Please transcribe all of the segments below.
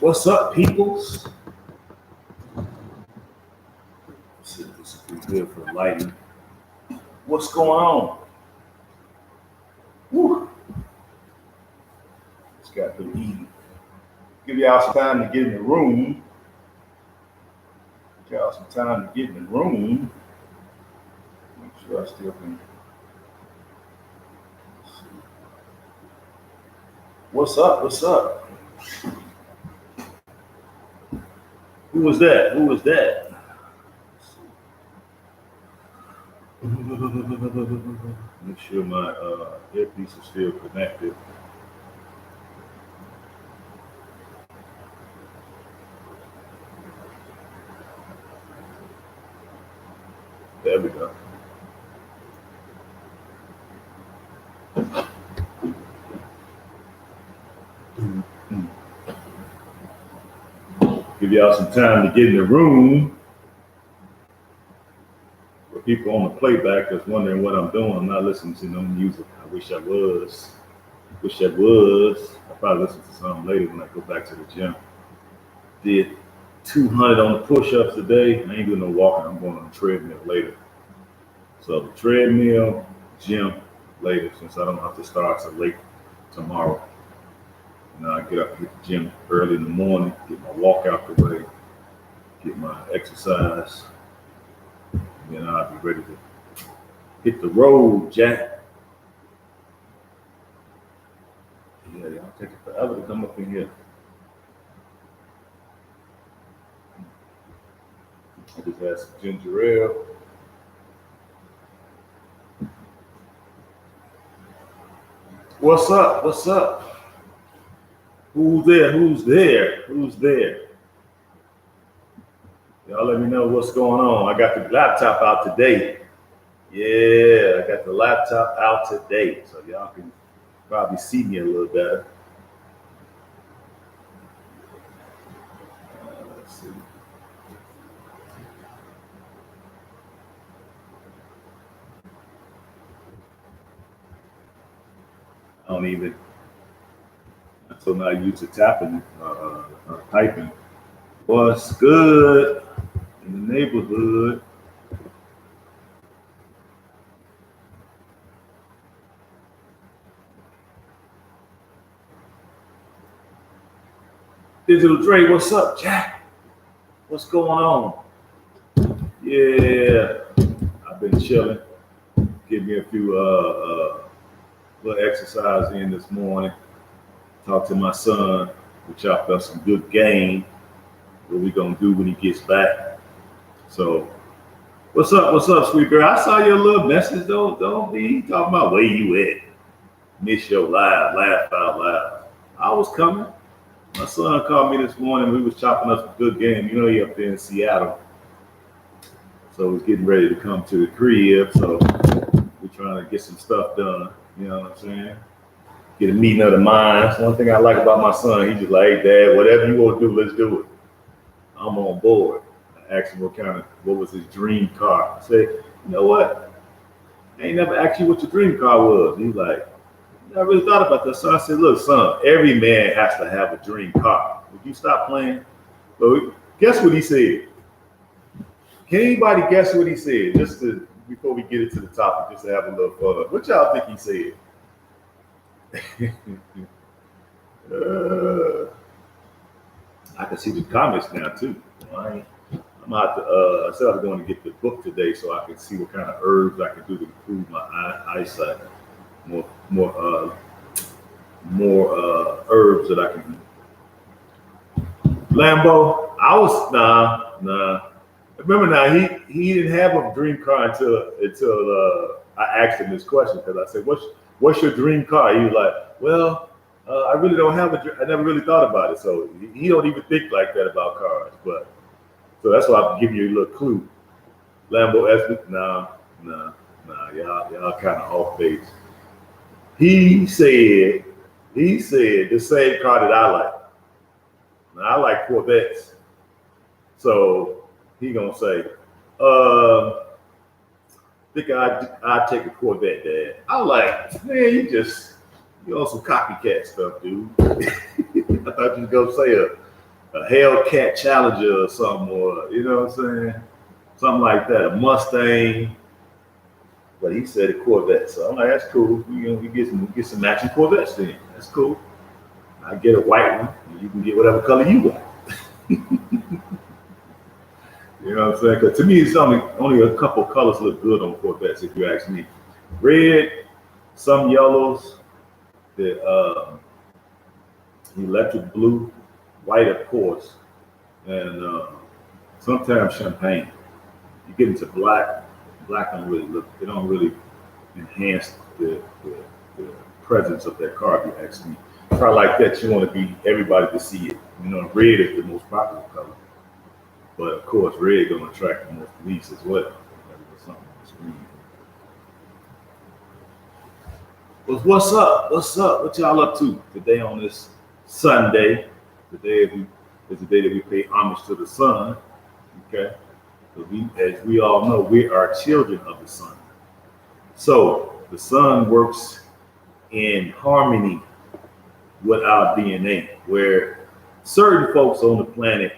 What's up, peoples? This is pretty good for the lighting. What's going on? Woo. Just got to eat. Give y'all some time to get in the room. Give y'all some time to get in the room. Make sure I still can. What's up? What's up? Who was that? Who was that? Make sure my earpiece is still connected. There we go. Give y'all some time to get in the room. For people on the playback that's wondering what I'm doing, I'm not listening to no music. I wish I was. I'll probably listen to something later when I go back to the gym. Did 200 on the push-ups today. I ain't doing no walking. I'm going on the treadmill later. So the treadmill, gym later, since I don't have to start till late tomorrow. Now I get up and hit the gym early in the morning, get my walk out the way, get my exercise, and then I'll be ready to hit the road, Jack. Yeah, y'all take it forever to come up in here. I just had some ginger ale. What's up? What's up? Who's there? Who's there? Who's there? Y'all let me know what's going on. I got the laptop out today. Yeah, I got the laptop out today. So y'all can probably see me a little better. Let's see. I don't even, I'm so not used to tapping, typing. What's good in the neighborhood? Digital Dre, what's up, Jack? What's going on? Yeah, I've been chilling. Give me a few little exercise in this morning. Talk to my son. We chopped up some good game. What we gonna do when he gets back? So, what's up? What's up, sweet girl? I saw your little message. Don't be talking about where you at. Miss your live, laugh out loud. I was coming. My son called me this morning. We was chopping up some good game. You know he up there in Seattle. So we're getting ready to come to the crib. So we're trying to get some stuff done. You know what I'm saying? Get a meeting of the minds. One thing I like about my son, he's just like, hey, Dad, whatever you want to do, let's do it. I'm on board. I asked him what was his dream car. I said, you know what? I ain't never asked you what your dream car was. He's like, I really thought about that. So I said, look, son, every man has to have a dream car. Would you stop playing? But guess what he said? Can anybody guess what he said? Just to, before we get into the topic, just to have a little fun. What y'all think he said? I can see the comments now too. I'm out to, I said I was going to get the book today so I can see what kind of herbs I can do to improve my eyesight. More herbs that I can. Lambo, I was nah. Remember now, he didn't have a dream car until I asked him this question because I said, "What's your dream car?" He was like, "Well, I really don't have I never really thought about it." So he don't even think like that about cars. But so that's why I'm giving you a little clue. Lambo S, nah, y'all kind of off base. He said the same car that I like. Now I like Corvettes. So he gonna say, think I'd take a Corvette, Dad. I'm like, man, you just You on some copycat stuff, dude. I thought you was gonna say a Hellcat Challenger or something, or you know what I'm saying? Something like that, a Mustang. But he said a Corvette, so I'm like, that's cool. We get some matching Corvettes then. That's cool. I get a white one, and you can get whatever color you want. You know what I'm saying? Because to me, it's only a couple colors look good on Corvettes, if you ask me. Red, some yellows, the electric blue, white, of course, and sometimes champagne. You get into black. Black don't really look. They don't really enhance the presence of that car. If you ask me, car like that, you want to be everybody to see it. You know, red is the most popular color. But of course, red gonna attract the most police as well. Something on the screen. But what's up? What's up? What y'all up to today on this Sunday? Today is the day that we pay homage to the sun. Okay, so as we all know, we are children of the sun. So the sun works in harmony with our DNA, where certain folks on the planet,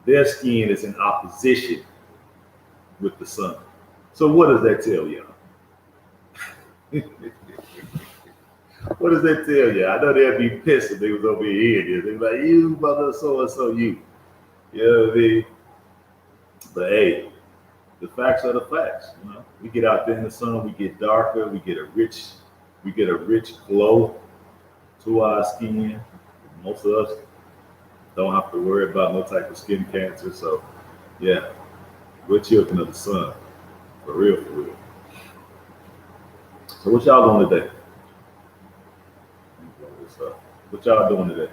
their skin is in opposition with the sun. So what does that tell y'all? What does that tell you? I know they'd be pissed if they was over here. They'd be like, you mother so-and-so, you. You know what I mean? But hey, the facts are the facts. You know, we get out there in the sun, we get darker, we get a rich glow to our skin. Most of us don't have to worry about no type of skin cancer. So yeah, we're children of the sun. For real, for real. So what y'all doing today? What y'all doing today?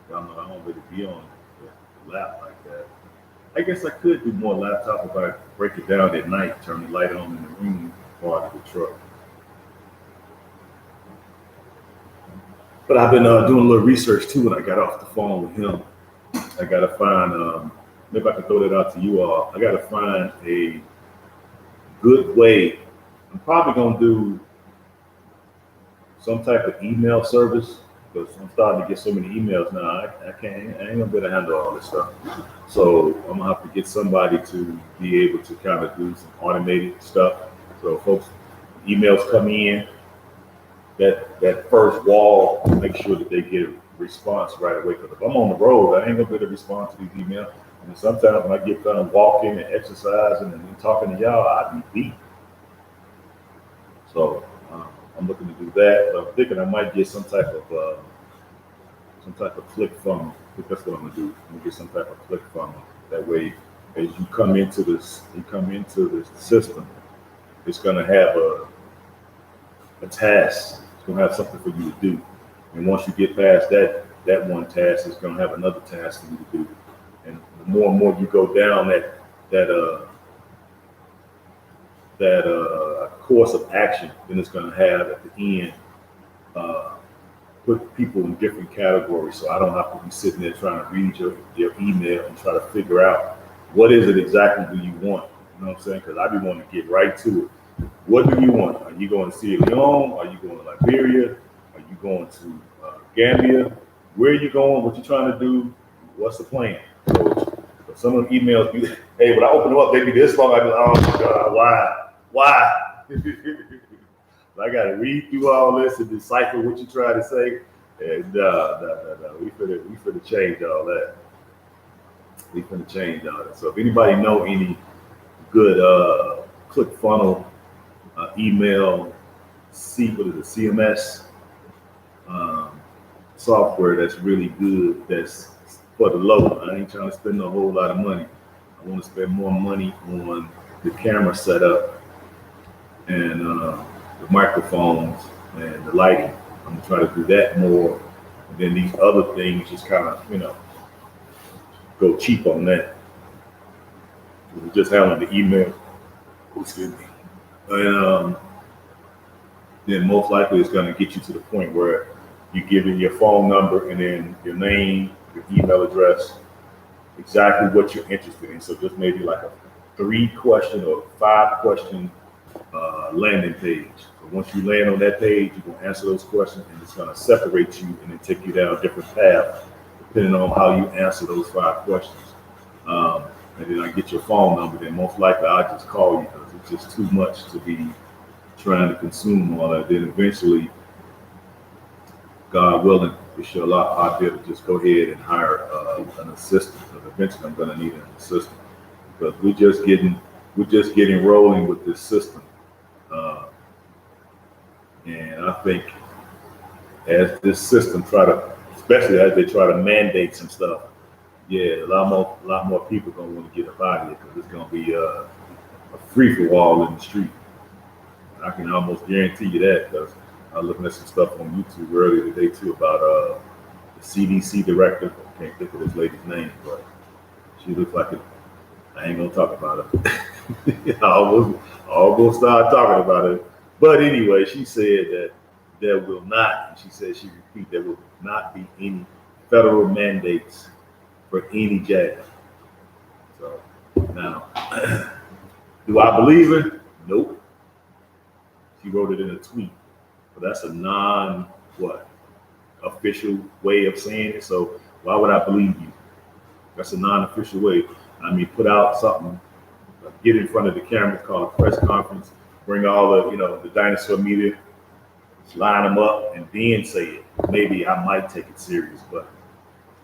Y'all know I don't really be on the lap like that. I guess I could do more laptop if I break it down at night, turn the light on in the room part of the truck. But I've been doing a little research too when I got off the phone with him. I got to find, maybe I can throw that out to you all. I got to find a good way. I'm probably going to do some type of email service because I'm starting to get so many emails now. I ain't going to be able to handle all this stuff. So I'm going to have to get somebody to be able to kind of do some automated stuff. So folks, emails come in, that first wall, make sure that they get a response right away. Because if I'm on the road, I ain't going to be able to respond to these emails. And sometimes when I get done walking and exercising and talking to y'all, I be beat. So I'm looking to do that. I'm thinking I might get some type of click funnel. I think that's what I'm gonna do. I'm gonna get some type of click funnel. That way, as you come into this system, it's gonna have a task. It's gonna have something for you to do. And once you get past that one task, it's gonna have another task for you to do. And the more and more you go down that course of action, then it's going to have at the end put people in different categories. So I don't have to be sitting there trying to read your email and try to figure out what is it exactly do you want. You know what I'm saying? Because I be wanting to get right to it. What do you want? Are you going to Sierra Leone? Are you going to Liberia? Are you going to Gambia? Where are you going? What you trying to do? What's the plan? So some of the emails be, hey, when I open them up, they be this long. I be like, oh my God, why? I got to read through all this and decipher what you try to say. And no. We finna change all that. So if anybody know any good ClickFunnels email, CMS software that's really good, that's for the low. I ain't trying to spend a whole lot of money. I want to spend more money on the camera setup and the microphones and the lighting. I'm gonna try to do that more. And then these other things just kind of, go cheap on that. We're just handling the email. Excuse me. And then most likely it's gonna get you to the point where you give in your phone number and then your name, your email address, exactly what you're interested in. So just maybe like 3-question or 5-question landing page. So once you land on that page, you're gonna answer those questions, and it's gonna separate you and then take you down a different path depending on how you answer those 5 questions. And then I get your phone number. Then most likely I'll just call you because it's just too much to be trying to consume all that. Then eventually, God willing, inshallah, I'll be able to just go ahead and hire an assistant. Because eventually I'm gonna need an assistant because we're just getting rolling with this system. And I think as this system especially as they try to mandate some stuff, yeah, a lot more people gonna want to get up out of here because it's gonna be a free for all in the street. I can almost guarantee you that because I was looking at some stuff on YouTube earlier today too about the CDC director. I can't think of this lady's name, but she looks like it. I ain't gonna talk about it. I almost started talking about it. But anyway, she said that there will not, and she said she repeat, there will not be any federal mandates for any jab. So now, do I believe it? Nope. She wrote it in a tweet, but that's a official way of saying it. So why would I believe you? That's a non-official way. I mean, put out something, get in front of the camera, call a press conference, bring all the dinosaur media, line them up, and then say it. Maybe I might take it serious, but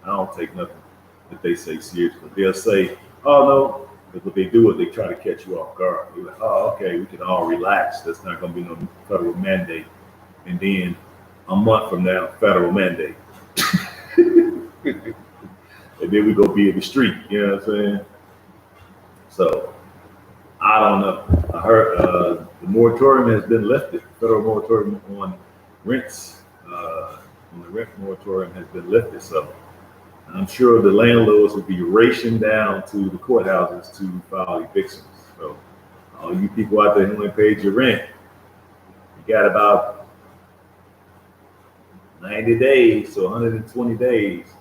I don't take nothing that they say serious. But they'll say, "Oh no," because what they do is they try to catch you off guard. They're like, "Oh, okay, we can all relax. There's not going to be no federal mandate." And then a month from now, federal mandate. And then we go be in the street, you know what I'm saying? So, I don't know. I heard the moratorium has been lifted. Federal moratorium on rents, on the rent moratorium has been lifted. So, I'm sure the landlords will be racing down to the courthouses to file evictions. So, all you people out there who ain't paid your rent, you got about 90 days to 120 days.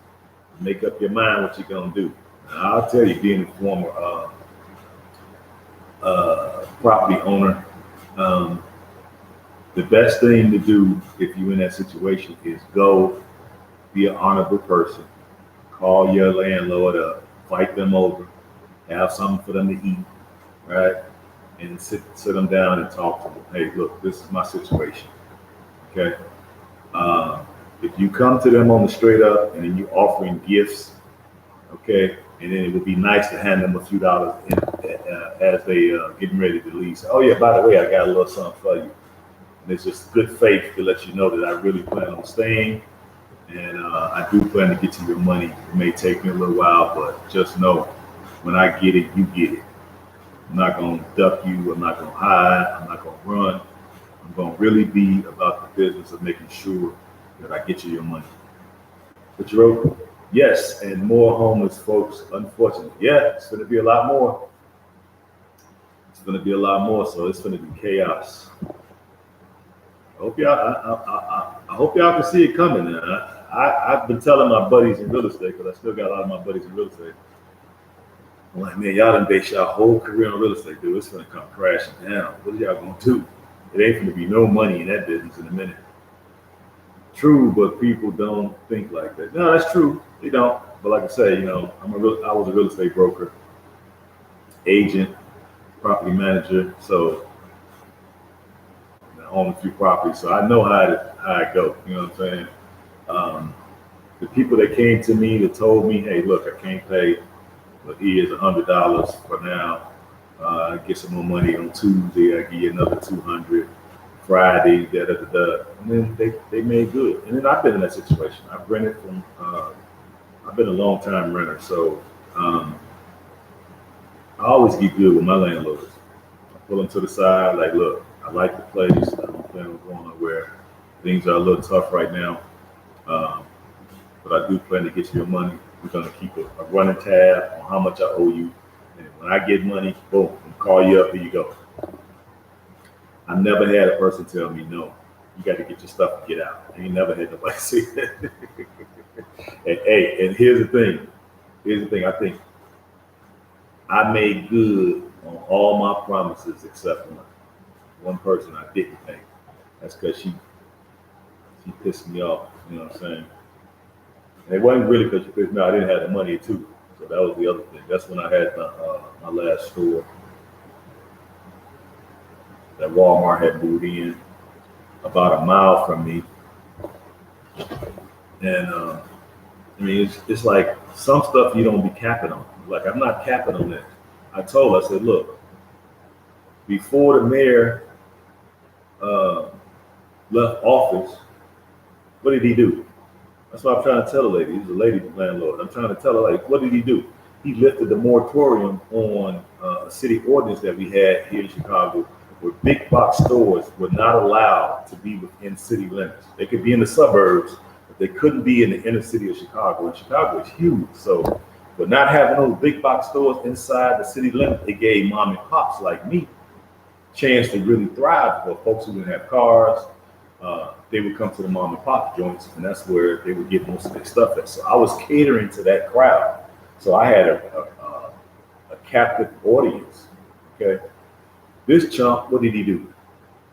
Make up your mind what you're gonna do. Now, I'll tell you, being a former property owner, the best thing to do if you're in that situation is go be an honorable person. Call your landlord up, fight them over, have something for them to eat, right? And sit them down and talk to them. Hey, look, this is my situation. Okay. If you come to them on the straight up and then you offering gifts, okay, and then it would be nice to hand them a few dollars as they getting ready to leave. So, oh yeah, by the way, I got a little something for you. And it's just good faith to let you know that I really plan on staying, and I do plan to get you your money. It may take me a little while, but just know when I get it, you get it. I'm not gonna duck you. I'm not gonna hide. I'm not gonna run. I'm gonna really be about the business of making sure that I get you your money. But you wrote, yes, and more homeless folks, unfortunately. Yeah, it's going to be a lot more. It's going to be a lot more, so it's going to be chaos. I hope y'all can see it coming. I've been telling my buddies in real estate, because I still got a lot of my buddies in real estate. I'm like, man, y'all done base y'all whole career on real estate, dude. It's going to come crashing down. What are y'all going to do? It ain't going to be no money in that business in a minute. True, but people don't think like that. No, that's true. They don't. But like I say, I was a real estate broker, agent, property manager. So I own a few properties. So I know how it go. You know what I'm saying? The people that came to me that told me, hey, look, I can't pay, but here's $100 for now. Get some more money on Tuesday. I give you another $200. Friday, and then they made good. And then I've been in that situation. I've rented from, I've been a long time renter, so I always get good with my landlords. I pull them to the side, like, look, I like the place. I don't plan on going nowhere. Things are a little tough right now, but I do plan to get you your money. We're gonna keep a running tab on how much I owe you, and when I get money, boom, I'll call you up. Here you go. I never had a person tell me, no, you got to get your stuff and get out. I ain't never had nobody say that. And here's the thing. I think I made good on all my promises except one. One person I didn't pay. That's because she pissed me off. You know what I'm saying? And it wasn't really because she pissed me off. I didn't have the money too. So that was the other thing. That's when I had my last store that Walmart had moved in about a mile from me. And I mean, it's like some stuff you don't be capping on. Like I'm not capping on that. I told her, I said, look, before the mayor uh, left office, what did he do? That's what I'm trying to tell the lady. He's a lady landlord. I'm trying to tell her, like, what did he do? He lifted the moratorium on a city ordinance that we had here in Chicago, where big box stores were not allowed to be within city limits. They could be in the suburbs, but they couldn't be in the inner city of Chicago. And Chicago is huge, so but not having those big box stores inside the city limit, it gave mom and pops like me chance to really thrive. For folks who didn't have cars, they would come to the mom and pop joints, and that's where they would get most of their stuff at. So I was catering to that crowd. So I had a captive audience. Okay, this chump, what did he do?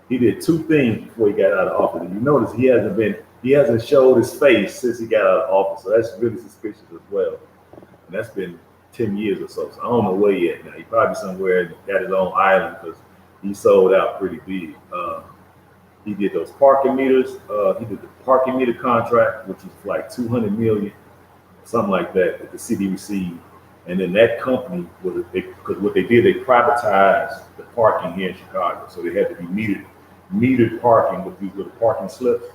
He did two things before he got out of office. And you notice he hasn't showed his face since he got out of office. So that's really suspicious as well. And that's been 10 years or so. So I don't know where he at now. He probably somewhere and got his own island because he sold out pretty big. He did those parking meters. He did the parking meter contract, which was like 200 million, something like that the city received. And then that company, because what they did, they privatized the parking here in Chicago. So they had to be metered parking with these little parking slips.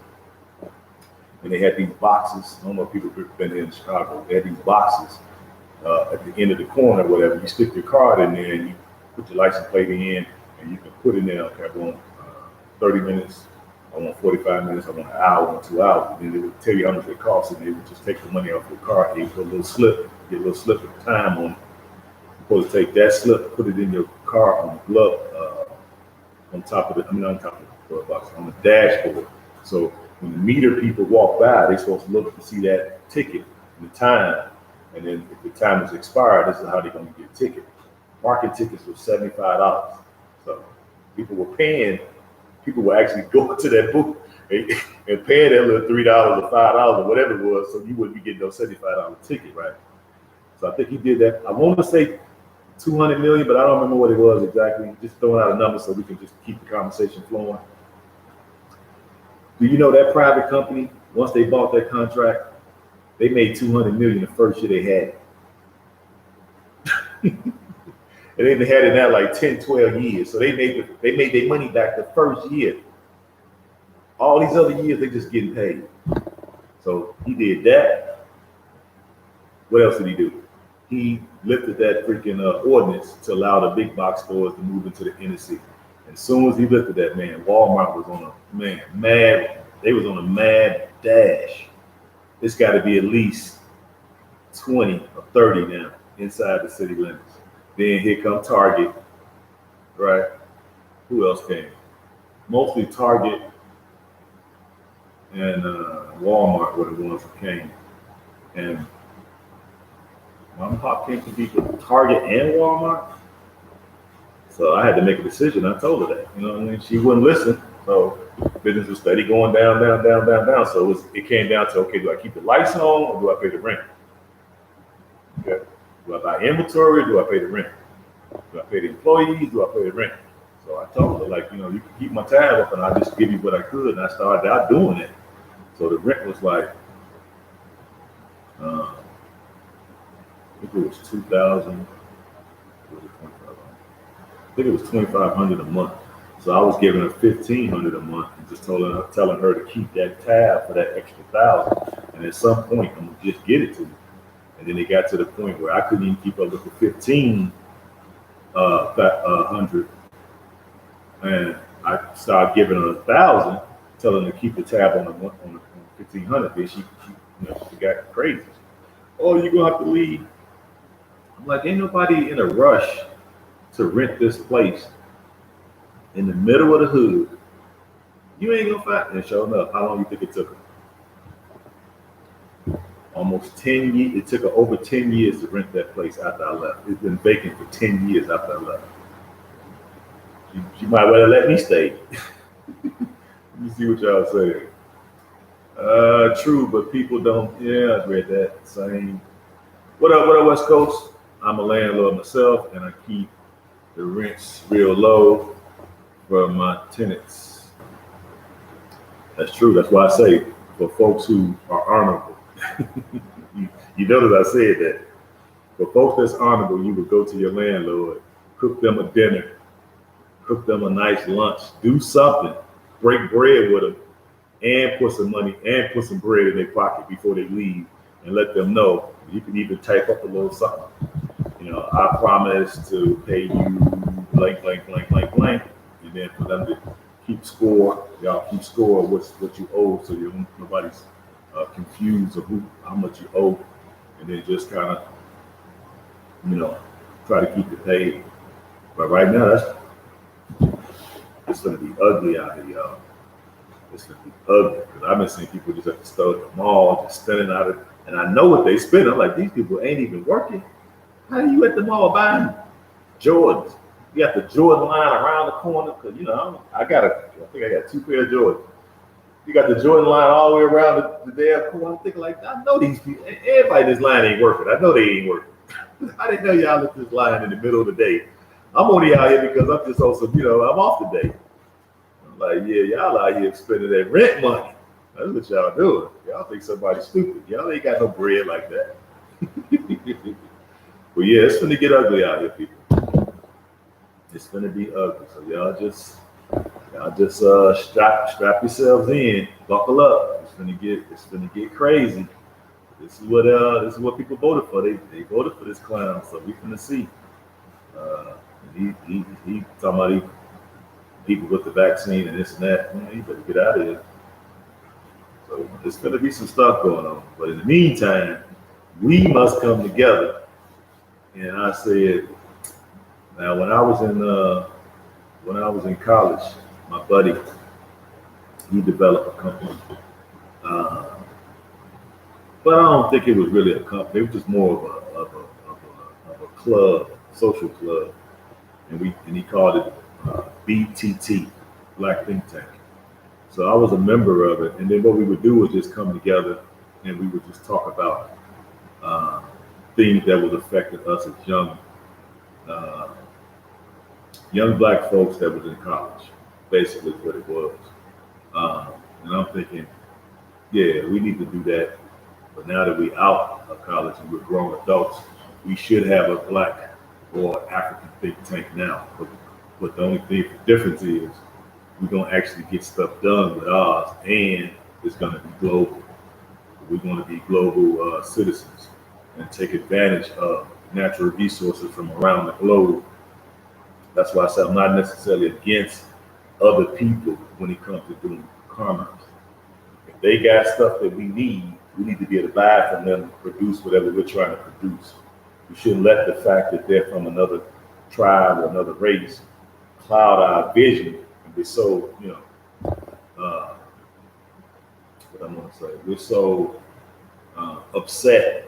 And they had these boxes. I don't know if people have been here in Chicago. They had these boxes at the end of the corner, whatever. You stick your card in there and you put your license plate in, and you can put in there, okay, I want 30 minutes, I want 45 minutes, I want an hour, I want 2 hours. And then they would tell you how much it costs, and they would just take the money off your card. They put a little slip, get a little slip of time on it. You're supposed to take that slip, put it in your car on the glove, on top of the, I mean, on top of the glove box, on the dashboard. So when the meter people walk by, they're supposed to look to see that ticket and the time. And then if the time is expired, this is how they're going to get a ticket. Parking tickets were $75. So people were actually going to that booth and paying that little $3 or $5 or whatever it was, so you wouldn't be getting no $75 ticket, right? So I think he did that. I want to say 200 million, but I don't remember what it was exactly. Just throwing out a number so we can just keep the conversation flowing. Do you know that private company, once they bought that contract, they made 200 million the first year they had it. And they've had it now like 10, 12 years. So they made their money back the first year. All these other years, they just getting paid. So he did that. What else did he do? He lifted that freaking ordinance to allow the big box stores to move into the inner city. As soon as he lifted that, man, Walmart was on they was on a mad dash. It's got to be at least 20 or 30 now inside the city limits. Then here come Target, right? Who else came? Mostly Target and Walmart were the ones who came. And mom and pop came to be with Target and Walmart. So I had to make a decision. I told her that, you know what I mean? She wouldn't listen. So business was steady going down. So it came down to, okay, do I keep the lights on or do I pay the rent? Okay. Do I buy inventory or do I pay the rent? Do I pay the employees? Do I pay the rent? So I told her, like, you know, you can keep my tab up and I'll just give you what I could. And I started out doing it. So the rent was like, I think it was 2,000. I think it was 2,500 a month. So I was giving her 1,500 a month and just telling her to keep that tab for that extra 1,000. And at some point, I'm gonna just get it to me. And then it got to the point where I couldn't even keep up with the 1,500, and I started giving her 1,000, telling her to keep the tab on the 1,500. Then she got crazy. Oh, you're gonna have to leave. I'm like, ain't nobody in a rush to rent this place in the middle of the hood. You ain't gonna find. And sure enough, how long you think it took her? almost 10 years. It took over 10 years to rent that place after I left. It's been vacant for 10 years after I left. You might well have let me stay. Let me see what y'all say. True, but people don't. Yeah, I read that. Same. What up, West Coast? I'm a landlord myself, and I keep the rents real low for my tenants. That's true. That's why I say for folks who are honorable. you notice I said that. For folks that's honorable, you would go to your landlord, cook them a dinner, cook them a nice lunch, do something, break bread with them, and put some money and put some bread in their pocket before they leave, and let them know. You can even type up a little something. You know, I promise to pay you blank, blank, blank, blank, blank, and then for them to keep score. Y'all keep score of what you owe, so nobody's confused of how much you owe, and then just kind of, try to keep it paid. But right now, it's gonna be ugly out here, y'all. It's gonna be ugly because I've been seeing people just at the store at the mall, just spending out of, and I know what they spend. I'm like, these people ain't even working. How are you at the mall buying Jordans? You got the Jordan line around the corner because I think I got 2 pair of Jordans. You got the Jordan line all the way around the damn corner. I'm thinking like, I know these people. Everybody in this line ain't working. I know they ain't working. I didn't know y'all at this line in the middle of the day. I'm only out here because I'm just on some, I'm off today. I'm like, yeah, y'all out here spending that rent money. That's what y'all doing. Y'all think somebody's stupid. Y'all ain't got no bread like that. But yeah, it's gonna get ugly out here, people. It's gonna be ugly. So y'all just strap yourselves in, buckle up. It's gonna get crazy. This is what people voted for. They voted for this clown. So we finna see. He talking about people with the vaccine and this and that. Man, you better get out of here. So there's gonna be some stuff going on. But in the meantime, we must come together. And I said, now when I was in college, my buddy, he developed a company. But I don't think it was really a company. It was just more of a club, social club, and he called it BTT, Black Think Tank. So I was a member of it, and then what we would do was just come together, and we would just talk about things that was affecting us as young black folks that was in college. Basically, what it was. And I'm thinking, yeah, we need to do that. But now that we're out of college and we're grown adults, we should have a black or African think tank now. But the only difference is we're going to actually get stuff done with ours, and it's going to be global. We're going to be global citizens and take advantage of natural resources from around the globe. That's why I said I'm not necessarily against other people when it comes to doing commerce. If they got stuff that we need to be able to buy from them, produce whatever we're trying to produce. We shouldn't let the fact that they're from another tribe or another race cloud our vision and be so, what I'm going to say, we're so upset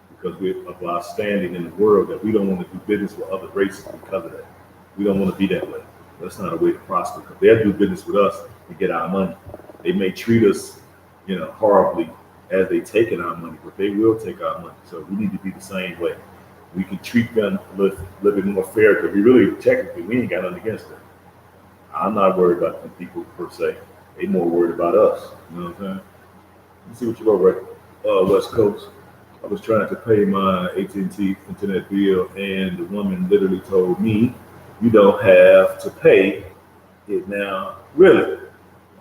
because of our standing in the world that we don't want to do business with other races because of that. We don't want to be that way. That's not a way to prosper because they'll do business with us and get our money. They may treat us, horribly as they taking our money, but they will take our money. So we need to be the same way. We can treat them a little bit more fair because we ain't got nothing against them. I'm not worried about the people per se. They more worried about us. You know what I'm saying? Let's see what you wrote right. West Coast. I was trying to pay my AT&T internet bill, and the woman literally told me, "You don't have to pay it now." Really?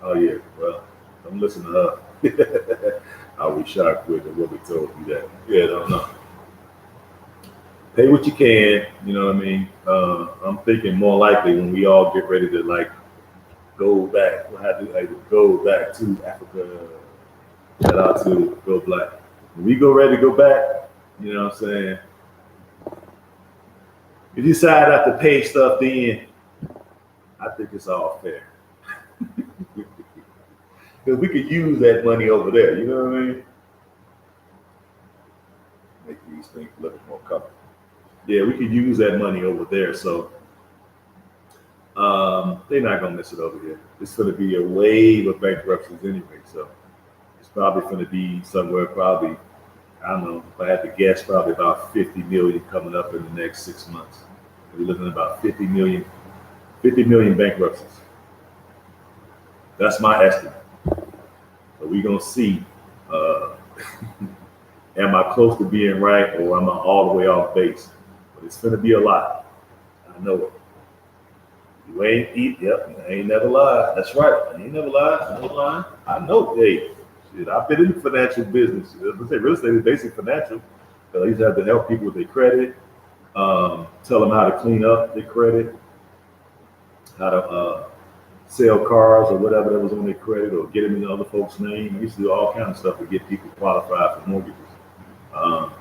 Oh yeah. Well, I'm listening to her. I was shocked with the woman told me that. Yeah, I don't know. Pay what you can. You know what I mean? I'm thinking more likely when we all get ready to go back. We'll have to go back to Africa. Shout out to Go Black. When we go ready to go back, you know what I'm saying? If you decide not to pay stuff then, I think it's all fair. Because we could use that money over there, you know what I mean? Yeah, we could use that money over there. So they're not gonna miss it over here. It's gonna be a wave of bankruptcies anyway. So it's probably gonna be somewhere probably, I don't know, if I had to guess, probably about 50 million coming up in the next 6 months. We're looking at about 50 million bankruptcies. That's my estimate. So we're gonna see, uh, am I close to being right or am I all the way off base? But it's gonna be a lot. I know it. You ain't eat, yep, I ain't never lied. That's right. I ain't never lied. I ain't lying. I know, hey, shit, I've been in the financial business. Let's say real estate is basically financial. I used to have to help people with their credit, tell them how to clean up their credit, how to sell cars or whatever that was on their credit, or get them in other folks' name. I used to do all kinds of stuff to get people qualified for mortgages. Um,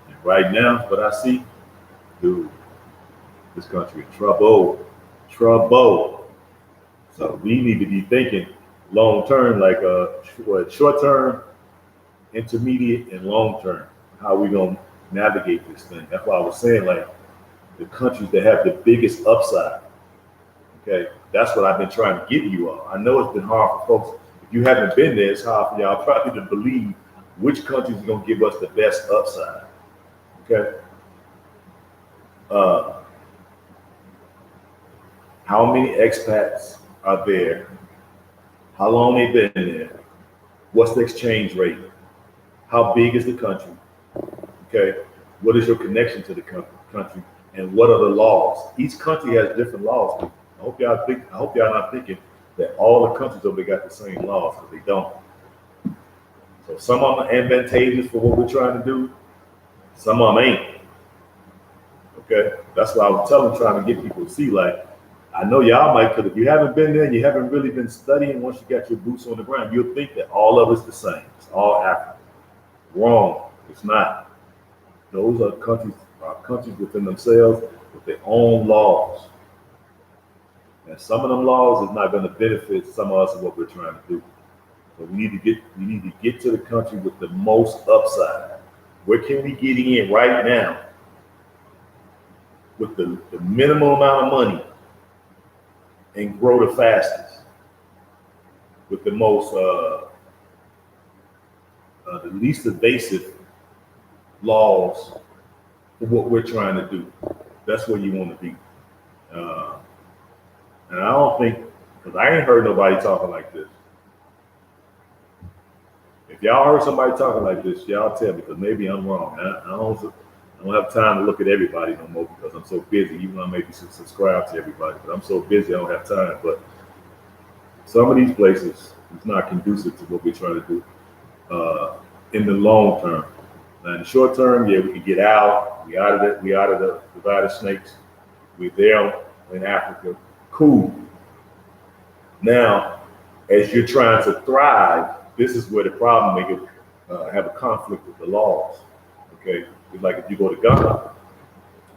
and right now, what I see, dude, this country in trouble, trouble. So we need to be thinking long term, like short term, intermediate, and long term. How we gonna navigate this thing? That's why I was saying, like, the countries that have the biggest upside. Okay, that's what I've been trying to give you all. I know it's been hard for folks. If you haven't been there, it's hard for y'all probably to believe which countries are gonna give us the best upside. Okay. Uh, how many expats are there? How long they been there? What's the exchange rate? How big is the country? Okay. What is your connection to the country? And what are the laws? Each country has different laws. I hope y'all not thinking that all the countries over there got the same laws, because they don't. So some of them are advantageous for what we're trying to do. Some of them ain't. Okay. That's why I was trying to get people to see, like, I know y'all might, because if you haven't been there and you haven't really been studying, once you got your boots on the ground, you'll think that all of it's the same. It's all African. Wrong. It's not. Those are countries within themselves with their own laws. And some of them laws is not going to benefit some of us in what we're trying to do. So we need to get to the country with the most upside. Where can we get in right now with the minimum amount of money and grow the fastest, with the most the least invasive laws for what we're trying to do? That's where you want to be. And I don't think, because I ain't heard nobody talking like this. If y'all heard somebody talking like this, y'all tell me, because maybe I'm wrong. I don't have time to look at everybody no more, because I'm so busy. Even though I maybe should subscribe to everybody, but I'm so busy I don't have time. But some of these places is not conducive to what we're trying to do in the long term. Now in the short term, yeah, we can get out. We out of the divided snakes. We're there in Africa. Cool. Now, as you're trying to thrive, this is where the problem may have a conflict with the laws. Okay, it's like if you go to Ghana,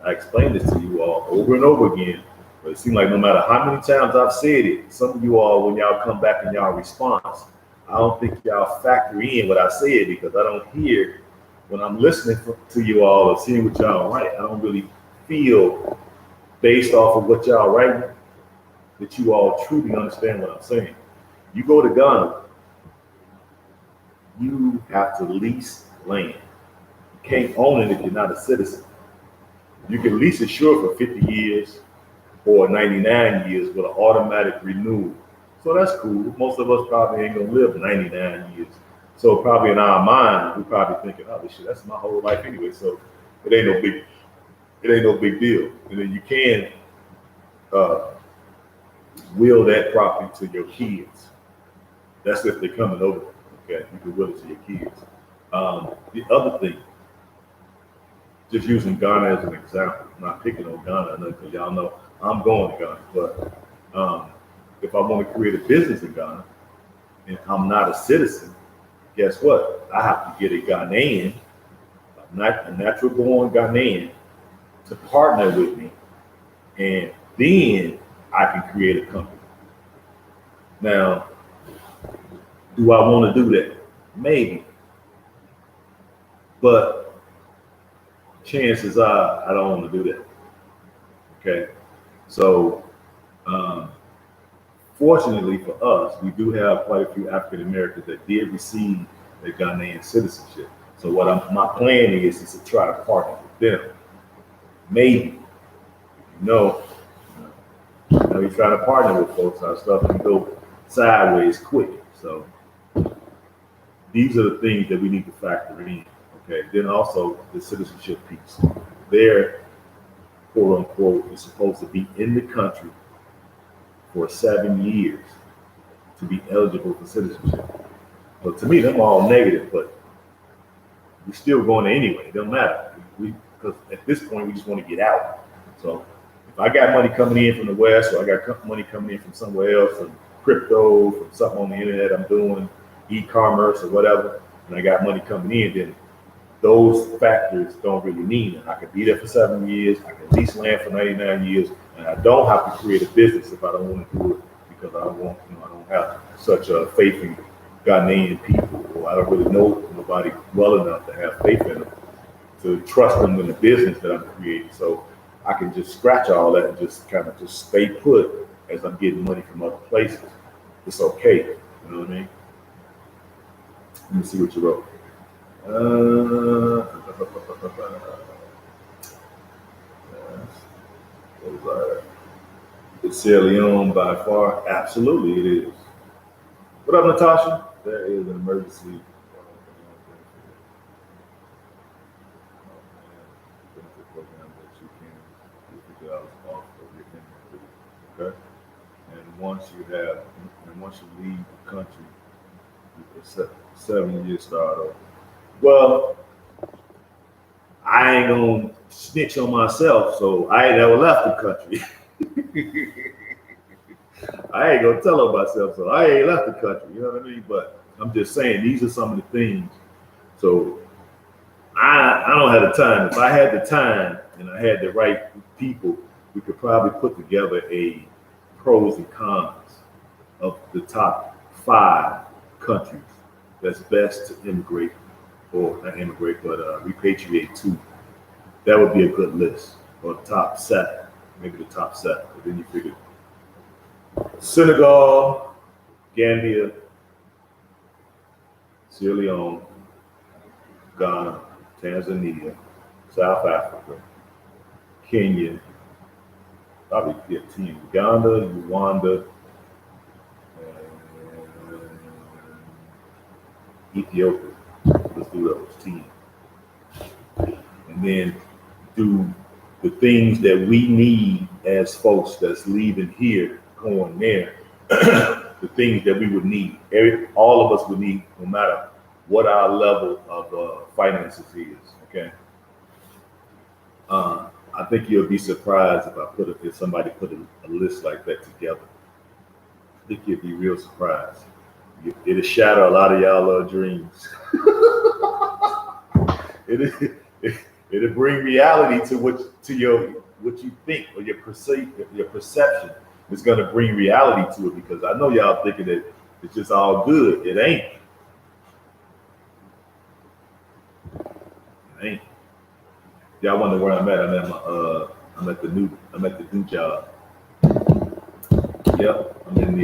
I explained this to you all over and over again, but it seems like no matter how many times I've said it, some of you all, when y'all come back in y'all response, I don't think y'all factor in what I said, because I don't hear, when I'm listening to you all or seeing what y'all write, I don't really feel, based off of what y'all write, that you all truly understand what I'm saying. You go to Ghana, you have to lease land. You can't own it if you're not a citizen. You can lease it, sure, for 50 years or 99 years with an automatic renewal. So that's cool. Most of us probably ain't gonna live 99 years. So probably in our mind, we're probably thinking, oh, this shit, that's my whole life anyway. So it ain't no big deal. And then you can will that property to your kids. That's if they're coming over. Okay, you can will it to your kids. The other thing, just using Ghana as an example, not picking on Ghana, because y'all know I'm going to Ghana. But if I want to create a business in Ghana and I'm not a citizen, guess what? I have to get a Ghanaian, a natural born Ghanaian, to partner with me, and then I can create a company. Now, do I want to do that? Maybe. But chances are I don't want to do that. Okay, so fortunately for us, we do have quite a few African Americans that did receive their Ghanaian citizenship. So my plan is to try to partner with them. Maybe, you we try to partner with folks. Our stuff can go sideways quick. So these are the things that we need to factor in. Okay. Then also the citizenship piece. They're quote unquote is supposed to be in the country for 7 years to be eligible for citizenship. But to me, them all negative, but we're still going there anyway. It doesn't matter. Because at this point, we just want to get out. So if I got money coming in from the West, or I got money coming in from somewhere else, from crypto, from something on the internet I'm doing, e-commerce or whatever, and I got money coming in, then those factors don't really mean it. I could be there for 7 years, I can lease land for 99 years, and I don't have to create a business if I don't want to do it because I don't have such a faith in Ghanaian people, or I don't really know nobody well enough to have faith in them, to trust them in the business that I'm creating. So I can just scratch all that and just kind of just stay put as I'm getting money from other places. It's okay, you know what I mean? Let me see what you wrote. Is Sierra Leone by far? Absolutely, it is. What up, Natasha? There is an emergency benefit program that you can get $50 off of your income. Okay, and once you leave the country, it's a 7-year start over. Well, I ain't gonna snitch on myself, so I ain't never left the country. I ain't gonna tell on myself, so I ain't left the country. You know what I mean? But I'm just saying these are some of the things. So I don't have the time. If I had the time and I had the right people, we could probably put together a pros and cons of the top 5 countries that's best to immigrate, or not immigrate, but repatriate to. That would be a good list, or the top 7, maybe the top 7. But then you figure Senegal, Gambia, Sierra Leone, Ghana, Tanzania, South Africa, Kenya, probably 15, Uganda, Rwanda, and Ethiopia. Let's do those 10. And then do the things that we need as folks that's leaving here, going there, the things that we would need. All of us would need, no matter what our level of finances is, okay? I think you'll be surprised if somebody put a list like that together. I think you'll be real surprised. It'll shatter a lot of y'all dreams. It'll bring reality to what you think, or your perception is going to bring reality to it, because I know y'all thinking that it's just all good. It ain't. It ain't. Y'all wonder where I'm at. I'm at the new job. Yep, I'm in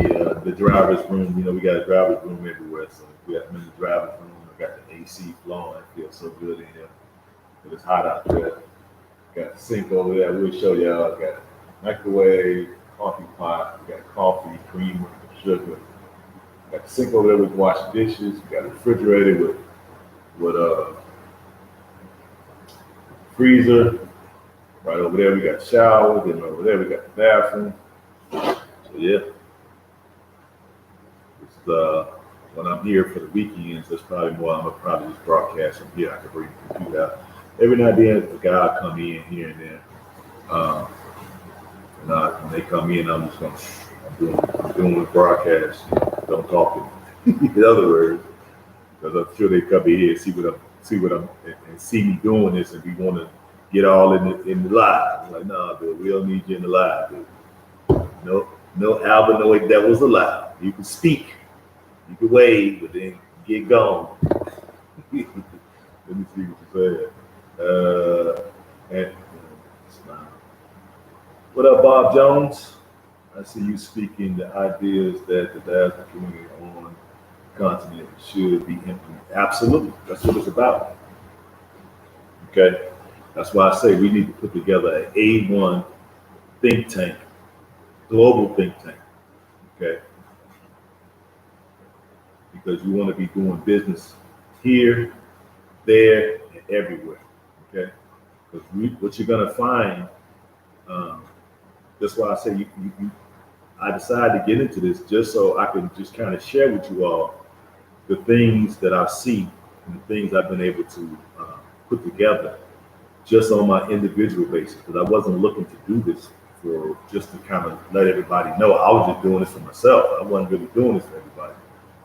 the driver's room. You know, we got a driver's room everywhere, so I'm in the driver's room. I got the AC flowing. It feels so good in here. It's hot out there. Got the sink over there. We'll show y'all. Got a microwave, coffee pot. We got coffee, creamer, sugar. Got the sink over there. We can wash dishes. We got a refrigerator with freezer. Right over there, we got a shower. Then over there, we got the bathroom. So yeah, it's when I'm here for the weekends, that's probably more. I'm gonna probably just broadcast from here. I can bring the computer out. Every now and then, a guy will come in here and there. When they come in, I'm doing the broadcast. Don't talk to me. In other words, because I'm sure they come in here and see what I'm and see me doing this, and we want to get all in the live. I'm like, nah, dude, we don't need you in the live, dude. No Albert, no devils allowed. You can speak, you can wave, but then get gone. Let me see what you said. And what up, Bob Jones? I see you speaking the ideas that the diaspora community on the continent should be implemented. Absolutely, that's what it's about. Okay, that's why I say we need to put together an A1 think tank, global think tank. Okay, because you want to be doing business here, there, and everywhere. Okay, because what you're gonna find. Um, that's why I say I decided to get into this just so I can just kind of share with you all the things that I see and the things I've been able to put together just on my individual basis. Because I wasn't looking to do this for just to kind of let everybody know. I was just doing this for myself. I wasn't really doing this for everybody.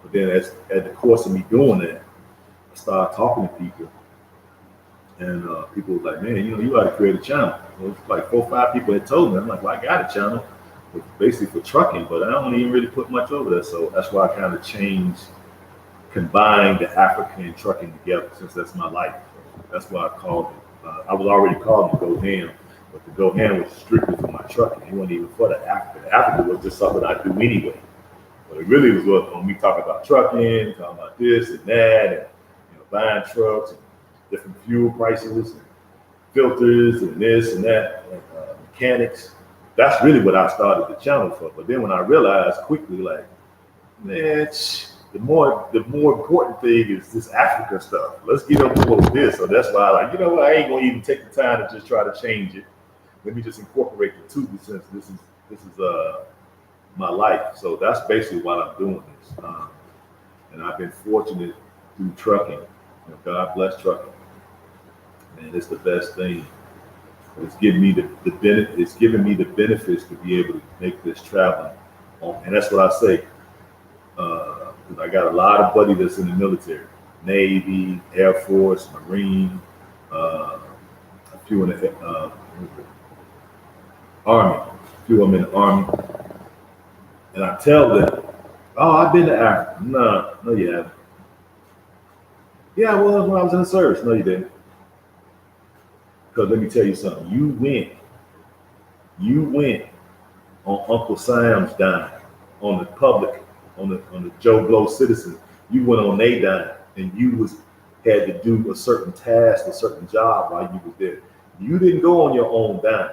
But then as the course of me doing that, I started talking to people. And people were like, man, you ought to create a channel. It was like 4 or 5 people had told me. I'm like, well, I got a channel, basically for trucking, but I don't even really put much over there. So that's why I kind of combined the African and trucking together, since that's my life. That's why I called it. I was already called the Go Ham, but the Go Ham was strictly for my trucking. It wasn't even for the Africa. The Africa was just something I do anyway. But it really was when we talk about trucking, talking about this and that, and buying trucks and different fuel prices and filters and this and that, and mechanics. That's really what I started the channel for. But then when I realized quickly, like, man, the more important thing is this Africa stuff. Let's get up to this. So that's why I I ain't gonna even take the time to just try to change it. Let me just incorporate the two, since this is my life. So that's basically why I'm doing this. And I've been fortunate through trucking. God bless trucking. And it's the best thing. It's giving me it's giving me the benefits to be able to make this traveling. And that's what I say. I got a lot of buddies that's in the military, Navy, Air Force, Marine, a few in the Army, a few of them in the Army. And I tell them, oh, I've been to Africa. No, you haven't. Yeah, I was when I was in the service. No, you didn't. Because let me tell you something. You went on Uncle Sam's dime, on the public, on the Joe Blow citizen. You went on their dime, and you had to do a certain task, a certain job while you was there. You didn't go on your own dime.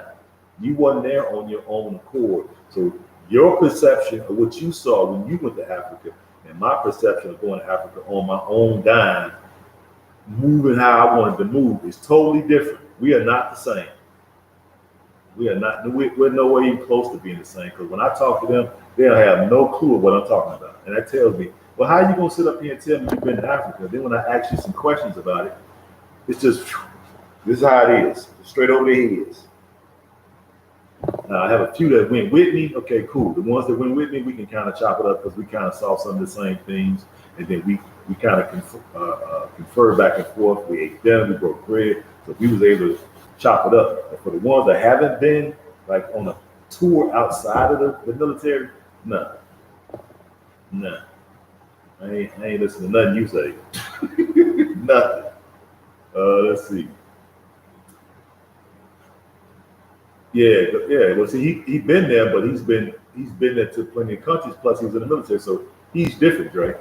You wasn't there on your own accord. So your perception of what you saw when you went to Africa, and my perception of going to Africa on my own dime, moving how I wanted to move, is totally different. We are not the same. We are not. We're nowhere even close to being the same. Because when I talk to them, they'll have no clue of what I'm talking about, and that tells me, well, how are you gonna sit up here and tell me you've been to Africa? Then when I ask you some questions about it, it's just this is how it is, straight over the heads. Now I have a few that went with me. Okay, cool. The ones that went with me, we can kind of chop it up because we kind of saw some of the same things, and then we kind of confer back and forth. We ate dinner, we broke bread, so we was able to chop it up. But for the ones that haven't been like on a tour outside of the military, nah. I ain't listening to nothing you say. Nothing. Let's see. Yeah. Well, see, he been there, but he's been there to plenty of countries. Plus, he was in the military, so he's different, right?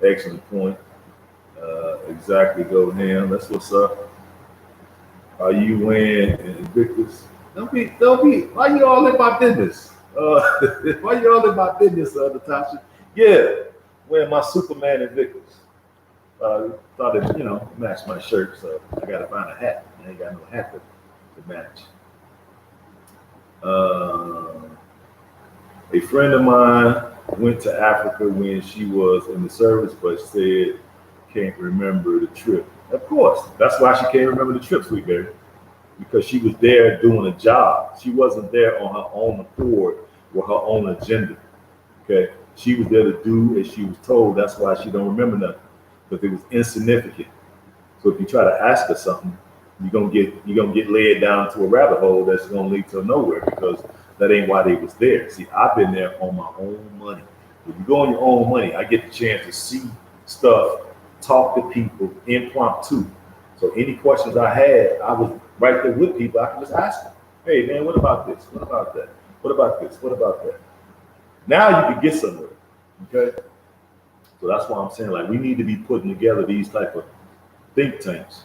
Excellent point. Exactly. Go ham. That's what's up. Are you wearing Invictus? Don't be. Why you all in my business? Why you all in my business, Natasha? Yeah, wearing my Superman Invictus. Thought it, matched my shirt, so I gotta find a hat. I ain't got no hat to match. A friend of mine went to Africa when she was in the service, but said can't remember the trip. Of course, that's why she can't remember the trip, sweet baby, because she was there doing a job. She wasn't there on her own accord with her own agenda. Okay, she was there to do as she was told. That's why she don't remember nothing, because it was insignificant. So if you try to ask her something, you're gonna get led down to a rabbit hole that's gonna lead to nowhere, because that ain't why they was there. See, I've been there on my own money. If you go on your own money, I get the chance to see stuff, talk to people impromptu. So any questions I had, I was right there with people, I can just ask them, hey man, what about this? What about that? What about this? What about that? Now you can get somewhere. Okay? So that's why I'm saying, like, we need to be putting together these type of think tanks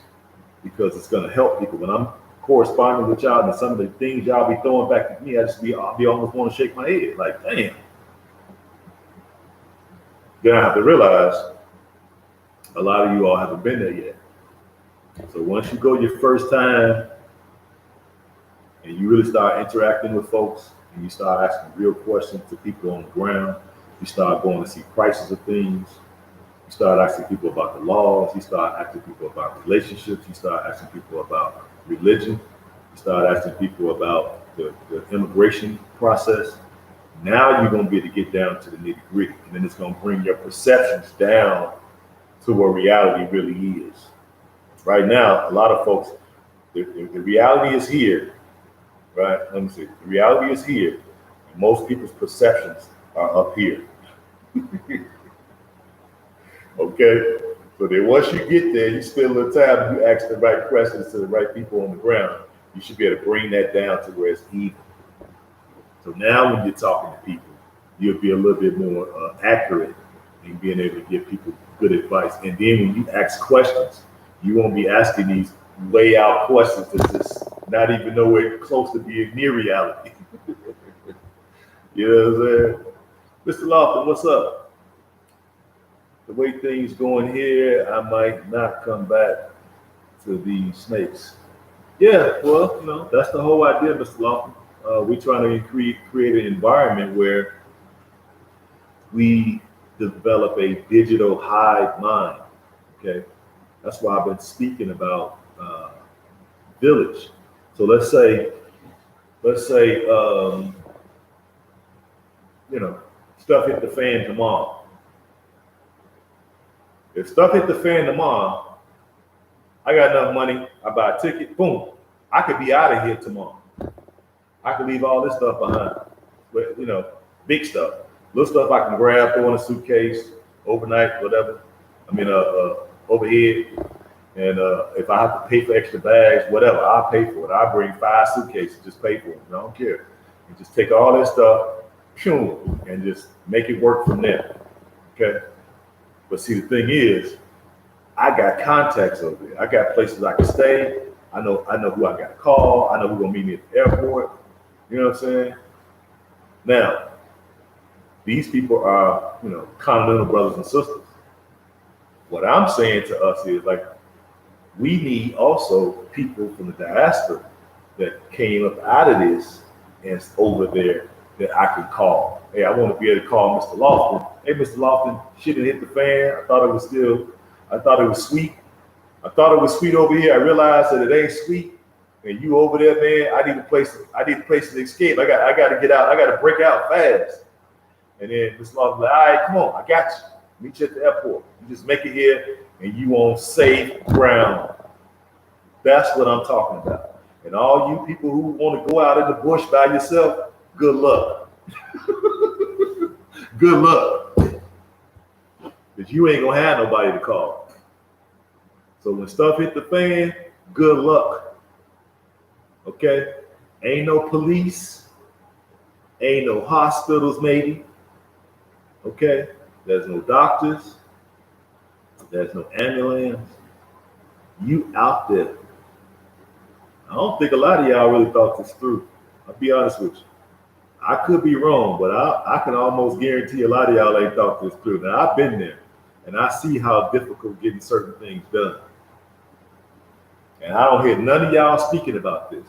because it's going to help people. When I'm corresponding with y'all and some of the things y'all be throwing back at me, I'll be almost want to shake my head. Like, damn. Then I have to realize a lot of you all haven't been there yet. So once you go your first time and you really start interacting with folks and you start asking real questions to people on the ground, you start going to see prices of things, you start asking people about the laws, you start asking people about relationships, you start asking people about religion, you start asking people about the immigration process. Now you're going to be able to get down to the nitty gritty, and then it's going to bring your perceptions down to where reality really is. Right now, a lot of folks, the reality is here, right? Let me see. The reality is here, and most people's perceptions are up here. Okay? So then once you get there, you spend a little time and you ask the right questions to the right people on the ground, you should be able to bring that down to where it's even. So now when you're talking to people, you'll be a little bit more accurate in being able to give people good advice. And then when you ask questions, you won't be asking these way out questions that's just not even nowhere close to being near reality. You know what I'm saying? Mr. Lofton, what's up? The way things going here, I might not come back to the snakes. Yeah, well, you know, that's the whole idea, Mr. Lofton. We're trying to create an environment where we develop a digital hive mind. Okay, that's why I've been speaking about village. So let's say, you know, stuff hit the fan tomorrow. If stuff hit the fan tomorrow, I got enough money. I buy a ticket. Boom, I could be out of here tomorrow. I could leave all this stuff behind. But, you know, big stuff. Little stuff I can grab, throw in a suitcase, overnight, whatever. I mean, overhead. And if I have to pay for extra bags, whatever, I'll pay for it. I'll bring 5 suitcases, just pay for it. I don't care. And just take all this stuff, and just make it work from there. Okay? But see, the thing is, I got contacts over there. I got places I can stay. I know who I got to call. I know who's gonna meet me at the airport. You know what I'm saying? Now, these people are, you know, continental brothers and sisters. What I'm saying to us is, like, we need also people from the diaspora that came up out of this and over there that I can call. Hey, I want to be able to call Mr. Lofton. Hey, Mr. Lofton, shit didn't hit the fan. I thought it was sweet. I thought it was sweet over here. I realized that it ain't sweet. And you over there, man, I need a place to escape. I got to get out. I got to break out fast. And then Mr. Lofton's like, all right, come on, I got you. Meet you at the airport. You just make it here and you on safe ground. That's what I'm talking about. And all you people who want to go out in the bush by yourself, good luck. Good luck. Because you ain't going to have nobody to call. So when stuff hit the fan, good luck. Okay? Ain't no police. Ain't no hospitals, maybe. Okay? There's no doctors. There's no ambulance. You out there. I don't think a lot of y'all really thought this through. I'll be honest with you. I could be wrong, but I can almost guarantee a lot of y'all ain't thought this through. Now, I've been there, and I see how difficult getting certain things done. And I don't hear none of y'all speaking about this.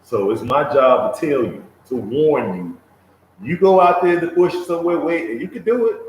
So it's my job to tell you, to warn you. You go out there in the bush somewhere, wait, and you can do it.